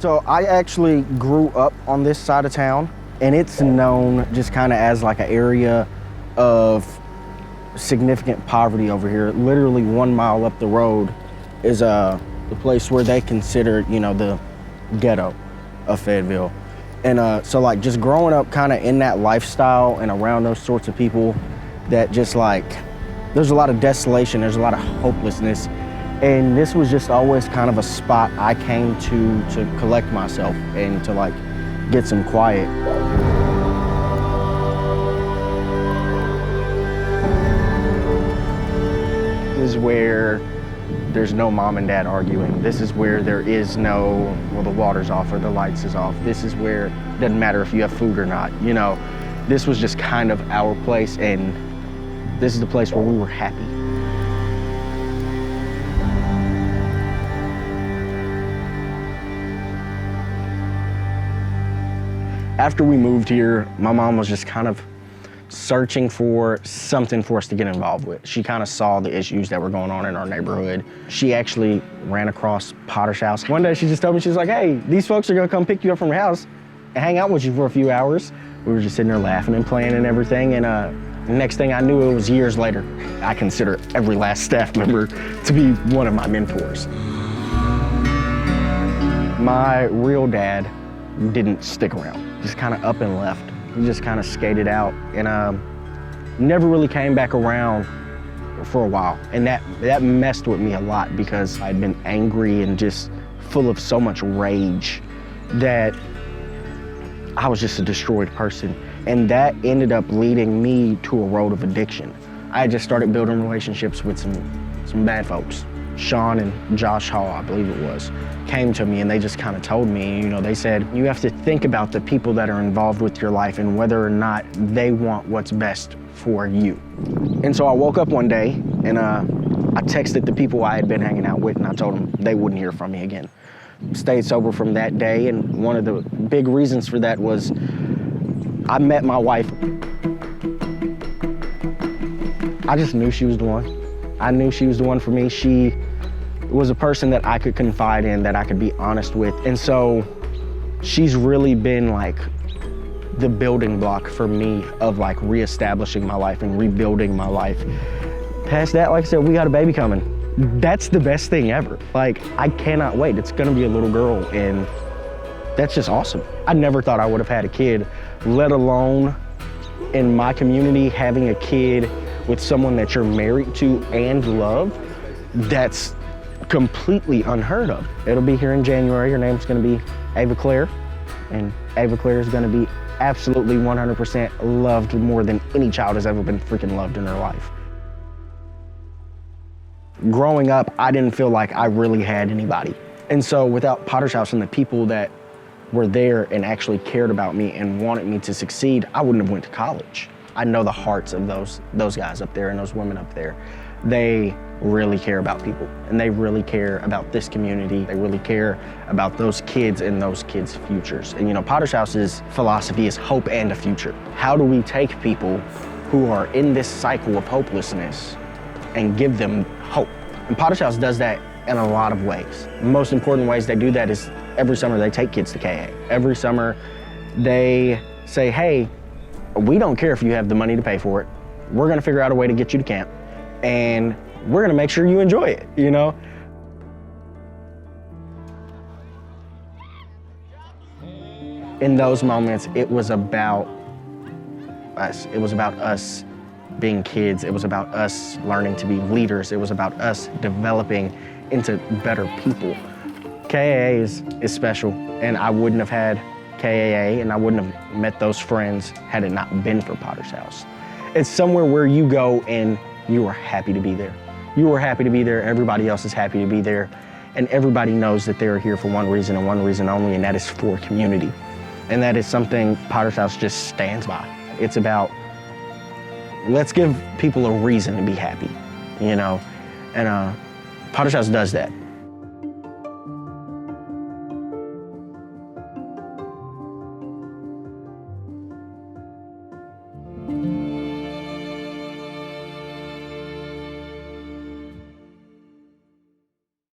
So I actually grew up on this side of town, and it's known just kind of as like an area of significant poverty over here. Literally 1 mile up the road is the place where they consider, you know, the ghetto of Fayetteville. And so like just growing up kind of in that lifestyle and around those sorts of people, that just like, there's a lot of desolation, there's a lot of hopelessness. And this was just always kind of a spot I came to collect myself and to like get some quiet. This is where there's no mom and dad arguing. This is where there is no, well, the water's off or the lights is off. This is where it doesn't matter if you have food or not. You know, this was just kind of our place, and this is the place where we were happy. After we moved here, my mom was just kind of searching for something for us to get involved with. She kind of saw the issues that were going on in our neighborhood. She actually ran across Potter's House. One day she just told me, she was like, hey, these folks are gonna come pick you up from your house and hang out with you for a few hours. We were just sitting there laughing and playing and everything, and the next thing I knew, it was years later. I consider every last staff member to be one of my mentors. My real dad didn't stick around. Just kind of up and left. He just kind of skated out, and never really came back around for a while. And that messed with me a lot, because I'd been angry and just full of so much rage that I was just a destroyed person. And that ended up leading me to a road of addiction. I had just started building relationships with some bad folks. Sean and Josh Hall, I believe it was, came to me, and they just kind of told me, you know, they said, you have to think about the people that are involved with your life and whether or not they want what's best for you. And so I woke up one day, and I texted the people I had been hanging out with, and I told them they wouldn't hear from me again. Stayed sober from that day, and one of the big reasons for that was I met my wife. I just knew she was the one. I knew she was the one for me. She was a person that I could confide in, that I could be honest with. And so she's really been like the building block for me of like reestablishing my life and rebuilding my life. Past that, like I said, we got a baby coming. That's the best thing ever. Like, I cannot wait. It's gonna be a little girl, and that's just awesome. I never thought I would have had a kid, let alone in my community, having a kid with someone that you're married to and love. That's completely unheard of. It'll be here in January. Her name's gonna be Ava Claire, and Ava Claire is gonna be absolutely 100% loved more than any child has ever been freaking loved in her life. Growing up, I didn't feel like I really had anybody. And so without Potter's House and the people that were there and actually cared about me and wanted me to succeed, I wouldn't have went to college. I know the hearts of those guys up there and those women up there. They really care about people, and they really care about this community. They really care about those kids and those kids' futures. And you know, Potter's House's philosophy is hope and a future. How do we take people who are in this cycle of hopelessness and give them hope? And Potter's House does that in a lot of ways. The most important ways they do that is every summer they take kids to KA. Every summer they say, hey, we don't care if you have the money to pay for it. We're gonna figure out a way to get you to camp, and we're gonna make sure you enjoy it, you know? In those moments, it was about us. It was about us being kids. It was about us learning to be leaders. It was about us developing into better people. KAA is special, and I wouldn't have had KAA, and I wouldn't have met those friends had it not been for Potter's House. It's somewhere where you go and you are happy to be there. You are happy to be there, everybody else is happy to be there, and everybody knows that they're here for one reason and one reason only, and that is for community. And that is something Potter's House just stands by. It's about, let's give people a reason to be happy, you know? And Potter's House does that.